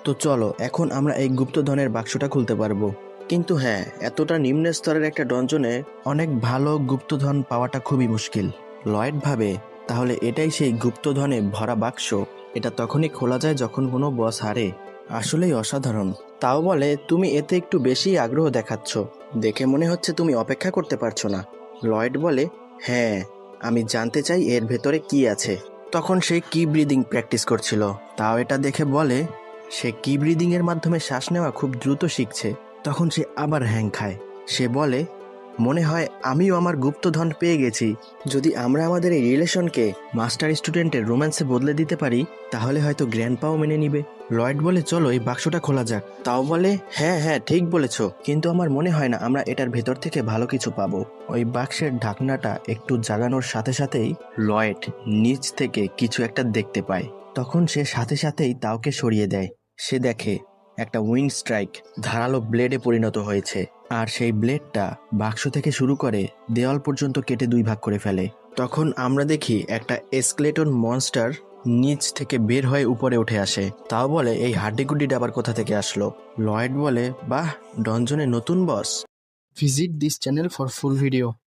তো চলো এখন আমরা এই গুপ্তধনের বাক্সটা খুলতে পারবো। কিন্তু হ্যাঁ, এতটা নিম্ন স্তরের একটা ডঞ্জনে অনেক ভালো গুপ্তধন পাওয়াটা খুবই মুশকিল। লয়েড ভাবে তাহলে এটাই সেই গুপ্তধনে ভরা বাক্স। এটা তখনই খোলা যায় যখন কোনো বস হারে। আসলেই অসাধারণ। তাও বলে তুমি এতে একটু বেশি আগ্রহ দেখাচ্ছ, দেখে মনে হচ্ছে তুমি অপেক্ষা করতে পারছো না। লয়েড বলে, হ্যাঁ, আমি জানতে চাই এর ভেতরে কি আছে। তখন সে কি ব্রিদিং প্র্যাকটিস করছিল। তাও এটা দেখে বলে সে কি ব্রিদিং এর মাধ্যমে শ্বাস নেওয়া খুব দ্রুত শিখছে। তখন সে আবার হ্যাং খায়। সে বলে, মনে হয় আমিও আমার গুপ্তধন পেয়ে গেছি। যদি আমরা আমাদের এই রিলেশনকে মাস্টার স্টুডেন্টের রোম্যান্সে বদলে দিতে পারি তাহলে হয়তো গ্র্যান্ডপাও মেনে নিবে। লয়েড বলে, চলো এই বাক্সটা খোলা যাক। তাও বলে, হ্যাঁ হ্যাঁ ঠিক বলেছ, কিন্তু আমার মনে হয় না আমরা এটার ভেতর থেকে ভালো কিছু পাবো। ওই বাক্সের ঢাকনাটা একটু জাগানোর সাথে সাথেই লয়েড নিচ থেকে কিছু একটা দেখতে পায়। তখন সে সাথে সাথেই তাওকে সরিয়ে দেয়। সে দেখে একটা উইন্ড স্ট্রাইক ধারালো ব্লেডে পরিণত হয়েছে, আর সেই ব্লেডটা বাক্স থেকে শুরু করে দেওয়াল পর্যন্ত কেটে দুই ভাগ করে ফেলে। তখন আমরা দেখি একটা এসকেলেটন মনস্টার নিচ থেকে বের হয়ে উপরে উঠে আসে। তাও বলে, এই হাড্ডিগুড্ডিটা আবার কোথা থেকে আসলো? লয়েড বলে, বাহ, ডনজনে নতুন বস। Visit this channel for full video.